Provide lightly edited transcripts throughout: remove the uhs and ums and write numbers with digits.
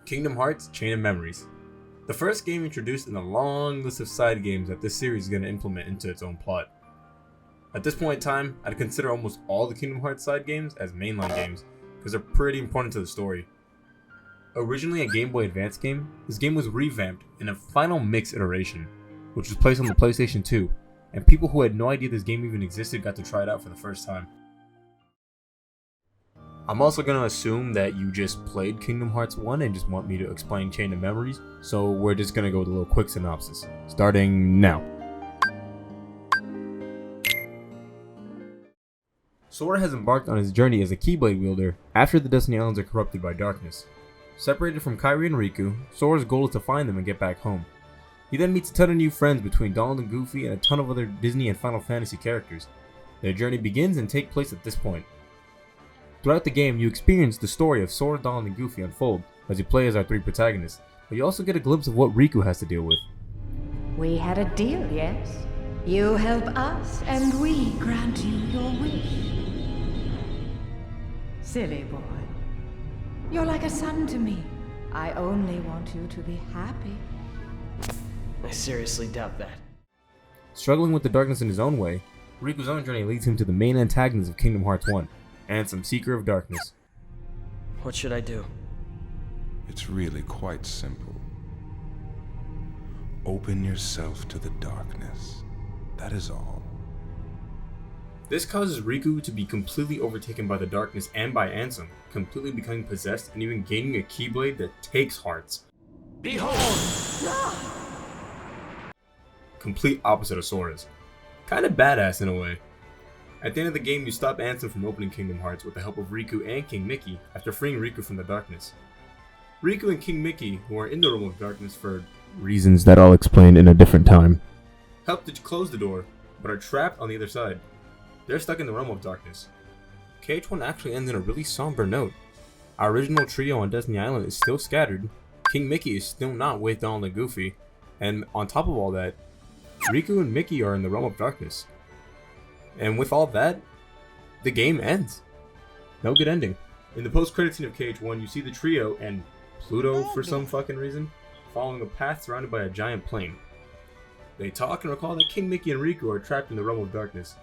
Kingdom Hearts Chain of Memories. The first game introduced in a long list of side games that this series is going to implement into its own plot. At this point in time, I'd consider almost all the Kingdom Hearts side games as mainline games, because they're pretty important to the story. Originally a Game Boy Advance game, this game was revamped in a final mix iteration, which was placed on the PlayStation 2, and people who had no idea this game even existed got to try it out for the first time. I'm also going to assume that you just played Kingdom Hearts 1 and just want me to explain Chain of Memories, so we're just going to go with a little quick synopsis, starting now. Sora has embarked on his journey as a Keyblade wielder after the Destiny Islands are corrupted by darkness. Separated from Kairi and Riku, Sora's goal is to find them and get back home. He then meets a ton of new friends between Donald and Goofy and a ton of other Disney and Final Fantasy characters. Their journey begins and takes place at this point. Throughout the game, you experience the story of Sora, Donald, and Goofy unfold as you play as our three protagonists, but you also get a glimpse of what Riku has to deal with. We had a deal, yes? You help us, and we grant you your wish. Silly boy. You're like a son to me. I only want you to be happy. I seriously doubt that. Struggling with the darkness in his own way, Riku's own journey leads him to the main antagonist of Kingdom Hearts 1, Ansem, Seeker of Darkness. What should I do? It's really quite simple. Open yourself to the darkness. That is all. This causes Riku to be completely overtaken by the darkness and by Ansem, completely becoming possessed and even gaining a Keyblade that takes hearts. Behold! Complete opposite of Sora's. Kinda badass in a way. At the end of the game, you stop Ansem from opening Kingdom Hearts with the help of Riku and King Mickey after freeing Riku from the darkness. Riku and King Mickey, who are in the Realm of Darkness for reasons that I'll explain in a different time, help to close the door, but are trapped on the other side. They're stuck in the Realm of Darkness. KH1 actually ends in a really somber note. Our original trio on Destiny Island is still scattered, King Mickey is still not with Donald and Goofy, and on top of all that, Riku and Mickey are in the Realm of Darkness. And with all that, the game ends. No good ending. In the post-credit scene of KH1, you see the trio and Pluto, for some fucking reason, following a path surrounded by a giant plane. They talk and recall that King Mickey and Riku are trapped in the Realm of Darkness.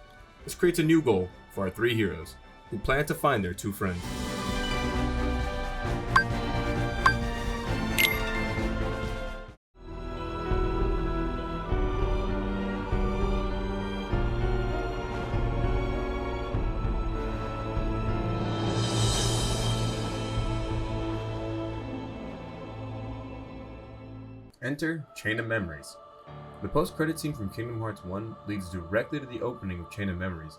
This creates a new goal for our three heroes, who plan to find their two friends. Enter Chain of Memories. The post-credit scene from Kingdom Hearts 1 leads directly to the opening of Chain of Memories.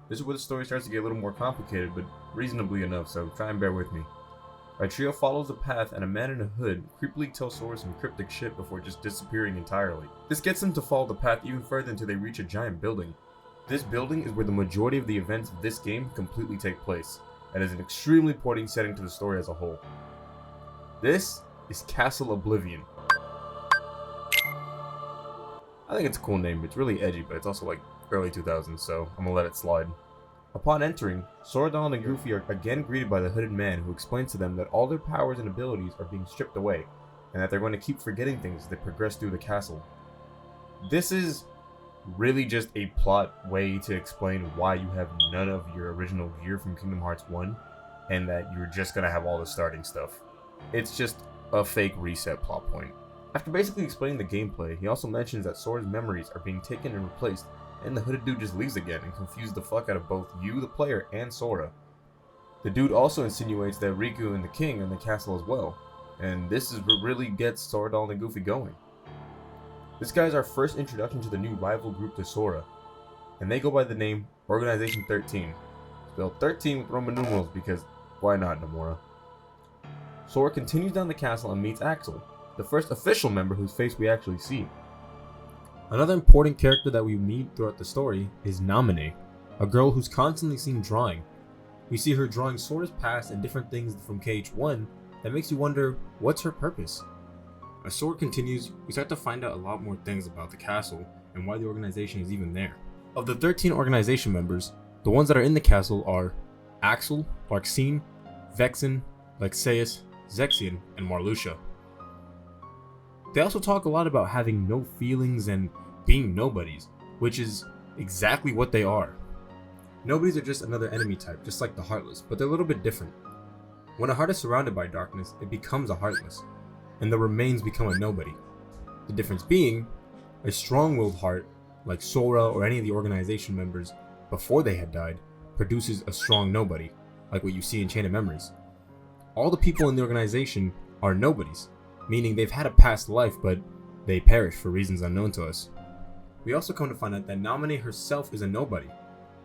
This is where the story starts to get a little more complicated, but reasonably enough, so try and bear with me. Our trio follows a path and a man in a hood creepily tells Sora some cryptic shit before just disappearing entirely. This gets them to follow the path even further until they reach a giant building. This building is where the majority of the events of this game completely take place, and is an extremely important setting to the story as a whole. This is Castle Oblivion. I think it's a cool name. It's really edgy, but it's also like early 2000s, so I'm gonna let it slide. Upon entering, Sora, Donald, and Goofy are again greeted by the hooded man who explains to them that all their powers and abilities are being stripped away, and that they're going to keep forgetting things as they progress through the castle. This is really just a plot way to explain why you have none of your original gear from Kingdom Hearts 1, and that you're just gonna have all the starting stuff. It's just a fake reset plot point. After basically explaining the gameplay, he also mentions that Sora's memories are being taken and replaced, and the hooded dude just leaves again and confuses the fuck out of both you, the player, and Sora. The dude also insinuates that Riku and the king are in the castle as well, and this is what really gets Sora, Donald, and Goofy going. This guy is our first introduction to the new rival group to Sora, and they go by the name Organization 13, spelled 13 with Roman numerals because why not, Nomura? Sora continues down the castle and meets Axel, the first official member whose face we actually see. Another important character that we meet throughout the story is Namine, a girl who's constantly seen drawing. We see her drawing Sora's past and different things from KH1 that makes you wonder, what's her purpose? As Sora continues, we start to find out a lot more things about the castle and why the organization is even there. Of the 13 organization members, the ones that are in the castle are Axel, Larxene, Vexen, Lexaeus, XIII, and Marluxia. They also talk a lot about having no feelings and being nobodies, which is exactly what they are. Nobodies are just another enemy type, just like the Heartless, but they're a little bit different. When a heart is surrounded by darkness, it becomes a Heartless, and the remains become a nobody. The difference being, a strong-willed heart, like Sora or any of the organization members before they had died, produces a strong nobody, like what you see in Chain of Memories. All the people in the organization are nobodies, meaning they've had a past life, but they perish for reasons unknown to us. We also come to find out that Namine herself is a nobody.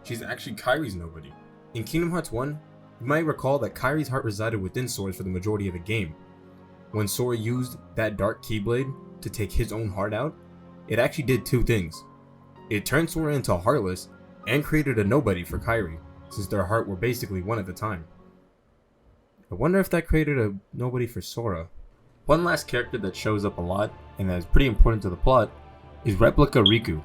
She's actually Kairi's nobody. In Kingdom Hearts 1, you might recall that Kairi's heart resided within Sora's for the majority of the game. When Sora used that dark Keyblade to take his own heart out, it actually did two things. It turned Sora into a Heartless and created a nobody for Kairi, since their heart were basically one at the time. I wonder if that created a nobody for Sora. One last character that shows up a lot, and that is pretty important to the plot, is Replica Riku.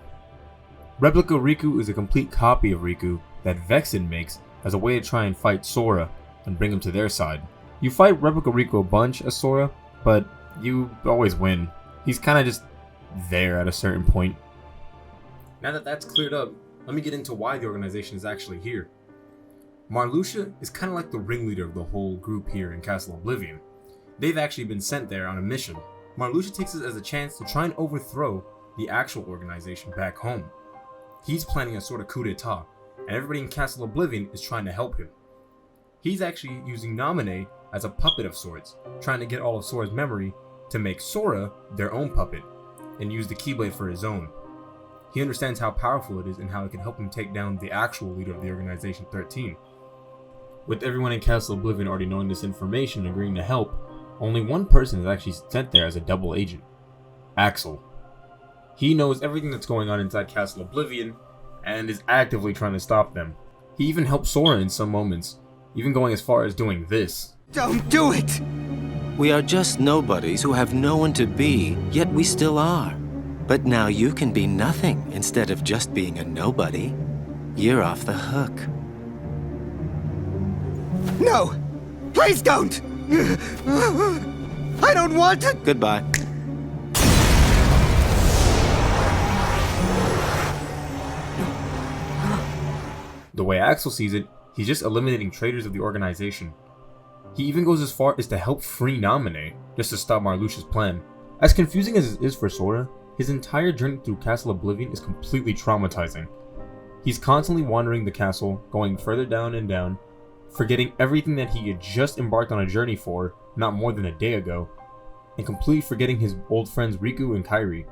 Replica Riku is a complete copy of Riku that XIII makes as a way to try and fight Sora and bring him to their side. You fight Replica Riku a bunch as Sora, but you always win. He's kinda just there at a certain point. Now that that's cleared up, let me get into why the organization is actually here. Marluxia is kinda like the ringleader of the whole group here in Castle Oblivion. They've actually been sent there on a mission. Marluxia takes it as a chance to try and overthrow the actual organization back home. He's planning a sort of coup d'etat, and everybody in Castle Oblivion is trying to help him. He's actually using Namine as a puppet of sorts, trying to get all of Sora's memory to make Sora their own puppet, and use the Keyblade for his own. He understands how powerful it is and how it can help him take down the actual leader of the Organization 13. With everyone in Castle Oblivion already knowing this information and agreeing to help, only one person is actually sent there as a double agent, Axel. He knows everything that's going on inside Castle Oblivion and is actively trying to stop them. He even helps Sora in some moments, even going as far as doing this. Don't do it! We are just nobodies who have no one to be, yet we still are. But now you can be nothing instead of just being a nobody. You're off the hook. No! Please don't! I don't want to! Goodbye. The way Axel sees it, he's just eliminating traitors of the organization. He even goes as far as to help free Namine, just to stop Marluxia's plan. As confusing as it is for Sora, his entire journey through Castle Oblivion is completely traumatizing. He's constantly wandering the castle, going further down and down, forgetting everything that he had just embarked on a journey for not more than a day ago, and completely forgetting his old friends Riku and Kairi,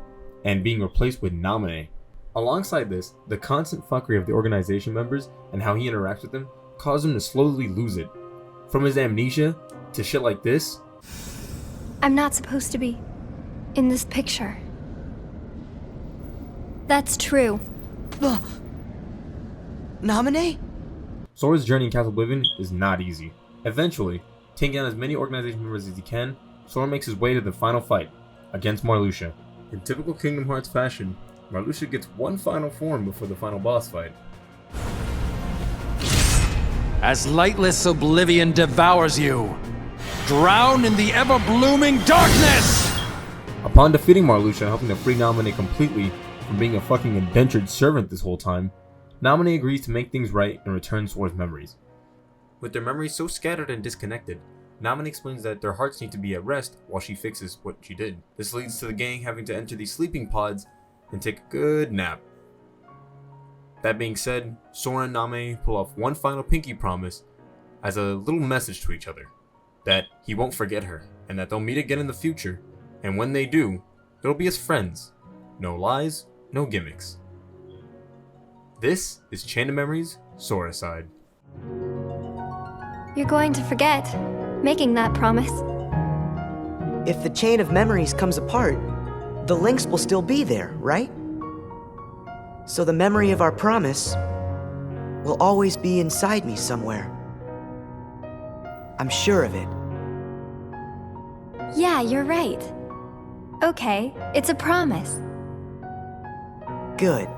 and being replaced with Namine. Alongside this, the constant fuckery of the organization members and how he interacts with them cause him to slowly lose it. From his amnesia to shit like this. I'm not supposed to be in this picture. That's true. Namine? Sora's journey in Castle Oblivion is not easy. Eventually, taking down as many organization members as he can, Sora makes his way to the final fight, against Marluxia. In typical Kingdom Hearts fashion, Marluxia gets one final form before the final boss fight. As lightless oblivion devours you, drown in the ever-blooming darkness! Upon defeating Marluxia and helping to free Namine completely from being a fucking indentured servant this whole time, Namine agrees to make things right and return Sora's memories. With their memories so scattered and disconnected, Namine explains that their hearts need to be at rest while she fixes what she did. This leads to the gang having to enter these sleeping pods and take a good nap. That being said, Sora and Namine pull off one final pinky promise as a little message to each other, that he won't forget her, and that they'll meet again in the future, and when they do, it'll be as friends. No lies, no gimmicks. This is Chain of Memories, Sora Side. You're going to forget making that promise. If the chain of memories comes apart, the links will still be there, right? So the memory of our promise will always be inside me somewhere. I'm sure of it. Yeah, you're right. Okay, it's a promise. Good.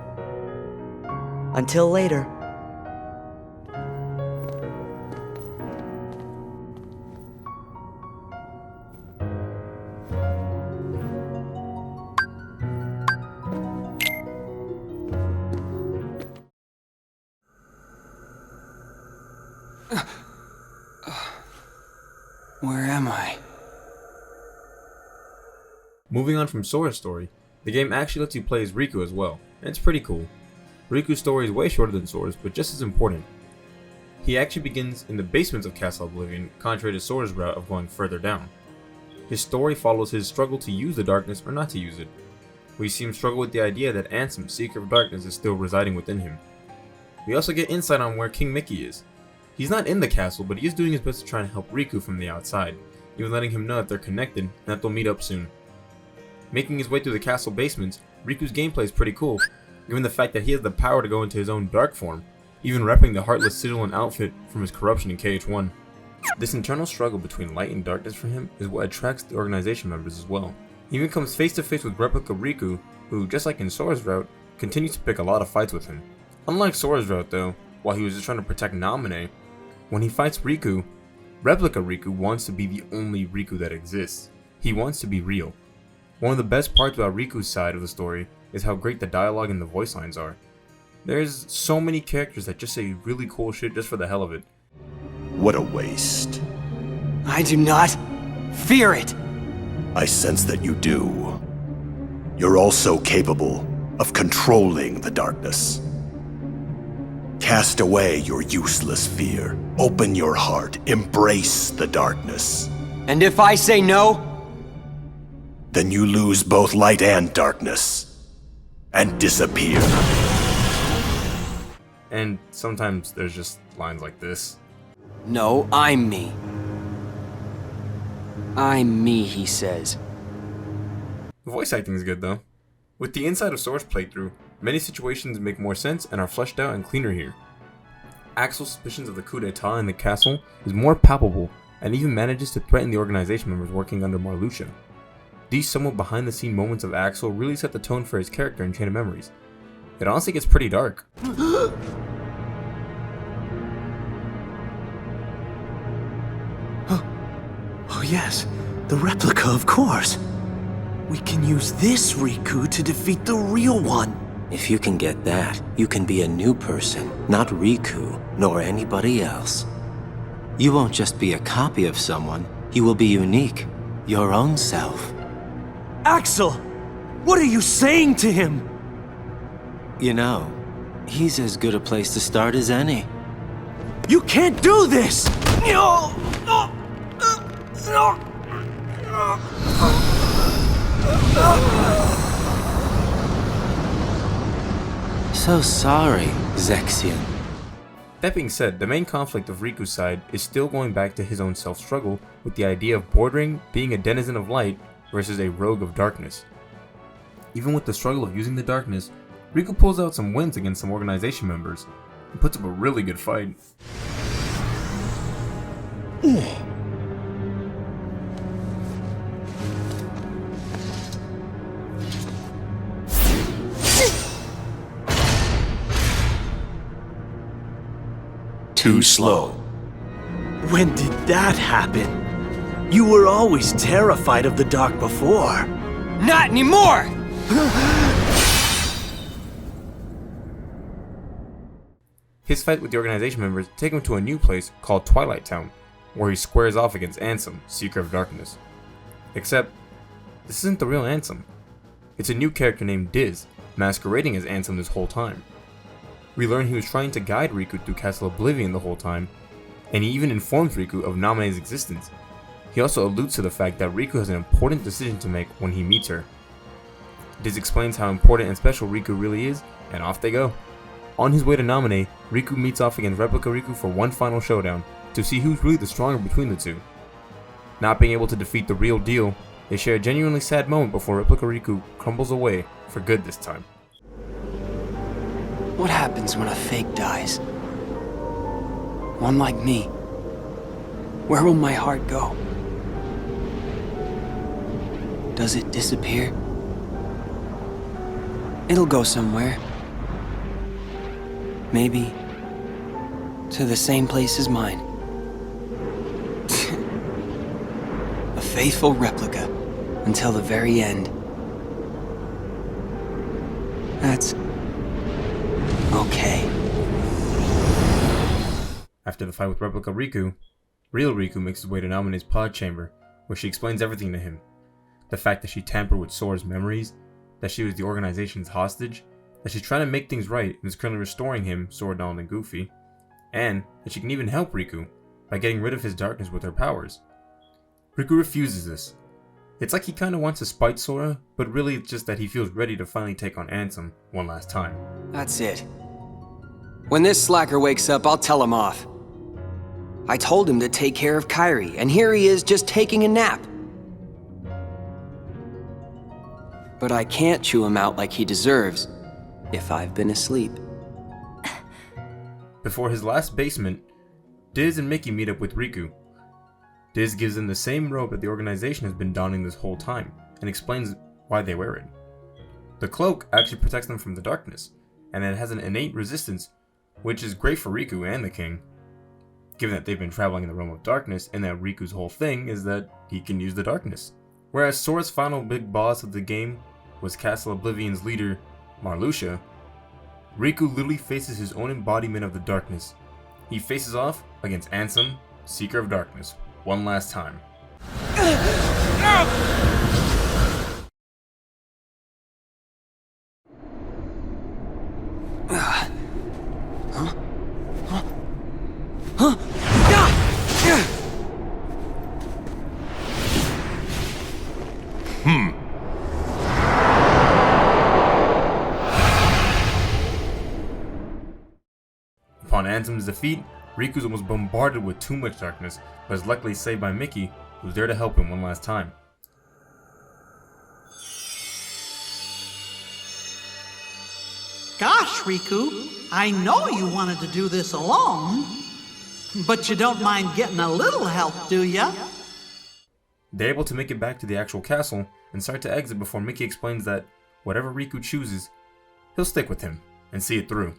Until later. Where am I? Moving on from Sora's story, the game actually lets you play as Riku as well, and it's pretty cool. Riku's story is way shorter than Sora's, but just as important. He actually begins in the basements of Castle Oblivion, contrary to Sora's route of going further down. His story follows his struggle to use the darkness or not to use it. We see him struggle with the idea that Ansem, Seeker of Darkness, is still residing within him. We also get insight on where King Mickey is. He's not in the castle, but he is doing his best to try and help Riku from the outside, even letting him know that they're connected and that they'll meet up soon. Making his way through the castle basements, Riku's gameplay is pretty cool, given the fact that he has the power to go into his own dark form, even repping the heartless sigil and outfit from his corruption in KH1. This internal struggle between light and darkness for him is what attracts the organization members as well. He even comes face to face with Replica Riku, who, just like in Sora's route, continues to pick a lot of fights with him. Unlike Sora's route though, while he was just trying to protect Namine, when he fights Riku, Replica Riku wants to be the only Riku that exists. He wants to be real. One of the best parts about Riku's side of the story is how great the dialogue and the voice lines are. There's so many characters that just say really cool shit just for the hell of it. What a waste. I do not fear it. I sense that you do. You're also capable of controlling the darkness. Cast away your useless fear. Open your heart. Embrace the darkness. And if I say no? Then you lose both light and darkness. And disappear. And sometimes there's just lines like this. No, I'm me. I'm me, he says. The voice acting is good though. With the inside of Sora's playthrough, many situations make more sense and are fleshed out and cleaner here. Axel's suspicions of the coup d'etat in the castle is more palpable and even manages to threaten the organization members working under Marluxia. These somewhat behind the scene moments of Axel really set the tone for his character in Chain of Memories. It honestly gets pretty dark. Oh yes, the replica, of course. We can use this Riku to defeat the real one. If you can get that, you can be a new person, not Riku, nor anybody else. You won't just be a copy of someone, you will be unique, your own self. Axel! What are you saying to him? You know, he's as good a place to start as any. You can't do this! So sorry, XIII. That being said, the main conflict of Riku's side is still going back to his own self-struggle with the idea of bordering being a denizen of light versus a rogue of darkness. Even with the struggle of using the darkness, Riku pulls out some wins against some organization members and puts up a really good fight. Too slow. When did that happen? You were always terrified of the dark before. Not anymore! His fight with the organization members take him to a new place called Twilight Town, where he squares off against Ansem, Seeker of Darkness. Except, this isn't the real Ansem. It's a new character named Diz, masquerading as Ansem this whole time. We learn he was trying to guide Riku through Castle Oblivion the whole time, and he even informs Riku of Namine's existence. He also alludes to the fact that Riku has an important decision to make when he meets her. Diz explains how important and special Riku really is, and off they go. On his way to Namine, Riku meets off against Replica Riku for one final showdown, to see who's really the stronger between the two. Not being able to defeat the real deal, they share a genuinely sad moment before Replica Riku crumbles away for good this time. What happens when a fake dies? One like me. Where will my heart go? Does it disappear? It'll go somewhere. Maybe to the same place as mine. A faithful replica until the very end. That's okay. After the fight with Replica Riku, Real Riku makes his way to Namine's pod chamber, where she explains everything to him. The fact that she tampered with Sora's memories, that she was the organization's hostage, that she's trying to make things right and is currently restoring him, Sora, Donald, and Goofy, and that she can even help Riku by getting rid of his darkness with her powers. Riku refuses this. It's like he kinda wants to spite Sora, but really it's just that he feels ready to finally take on Ansem one last time. That's it. When this slacker wakes up, I'll tell him off. I told him to take care of Kairi, and here he is just taking a nap. But I can't chew him out like he deserves, if I've been asleep. Before his last basement, Diz and Mickey meet up with Riku. Diz gives them the same robe that the organization has been donning this whole time, and explains why they wear it. The cloak actually protects them from the darkness, and it has an innate resistance, which is great for Riku and the king, given that they've been traveling in the realm of darkness, and that Riku's whole thing is that he can use the darkness. Whereas Sora's final big boss of the game was Castle Oblivion's leader, Marluxia, Riku literally faces his own embodiment of the darkness. He faces off against Ansem, Seeker of Darkness, one last time. Upon Ansem's defeat, Riku's almost bombarded with too much darkness, but is luckily saved by Mickey, who's there to help him one last time. Gosh, Riku, I know you wanted to do this alone, but you don't mind getting a little help, do ya? They're able to make it back to the actual castle and start to exit before Mickey explains that whatever Riku chooses, he'll stick with him and see it through.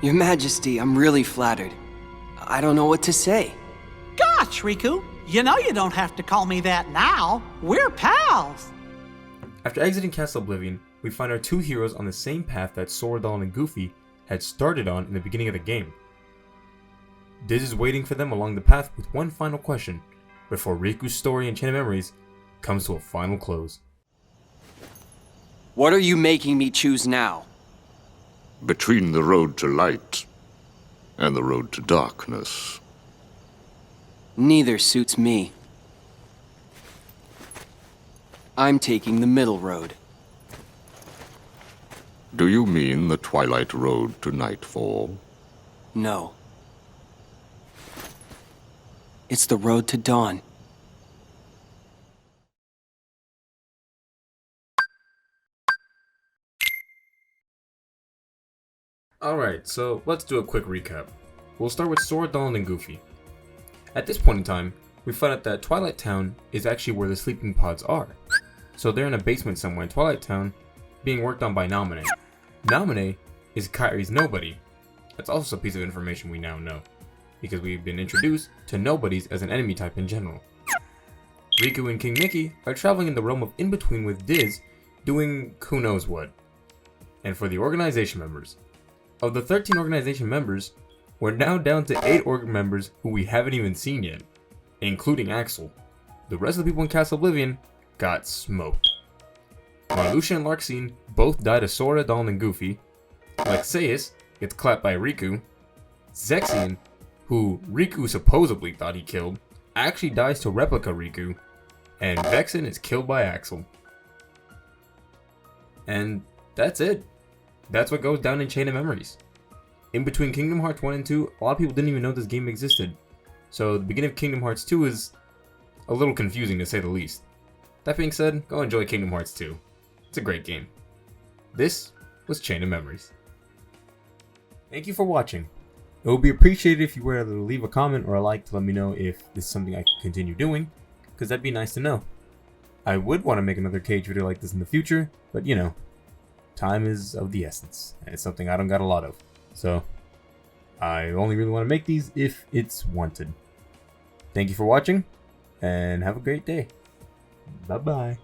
Your Majesty, I'm really flattered. I don't know what to say. Gosh, Riku, you know you don't have to call me that now. We're pals. After exiting Castle Oblivion, we find our two heroes on the same path that Sora, Donald, and Goofy had started on in the beginning of the game. Diz is waiting for them along the path with one final question, before Riku's story and Chain of Memories comes to a final close. What are you making me choose now? Between the road to light and the road to darkness. Neither suits me. I'm taking the middle road. Do you mean the twilight road to nightfall? No. It's the road to dawn. Alright, so let's do a quick recap. We'll start with Sora, Donald, and Goofy. At this point in time, we find out that Twilight Town is actually where the sleeping pods are. So they're in a basement somewhere in Twilight Town, being worked on by Namine. Namine is Kairi's nobody. That's also a piece of information we now know, because we've been introduced to nobodies as an enemy type in general. Riku and King Mickey are traveling in the realm of in-between with Diz, doing who knows what. And for the organization members, of the 13 organization members, we're now down to 8 org members who we haven't even seen yet, including Axel. The rest of the people in Castle Oblivion got smoked. Marluxia and Larxene both died to Sora, Donald, and Goofy. Lexaeus gets clapped by Riku. Zexion, who Riku supposedly thought he killed, actually dies to replica Riku. And Vexen is killed by Axel. And that's it. That's what goes down in Chain of Memories. In between Kingdom Hearts 1 and 2, a lot of people didn't even know this game existed. So the beginning of Kingdom Hearts 2 is a little confusing to say the least. That being said, go enjoy Kingdom Hearts 2. It's a great game. This was Chain of Memories. Thank you for watching. It would be appreciated if you were to leave a comment or a like to let me know if this is something I can continue doing, because that'd be nice to know. I would want to make another Cage video like this in the future, but you know, time is of the essence, and it's something I don't got a lot of. So, I only really want to make these if it's wanted. Thank you for watching, and have a great day. Bye-bye.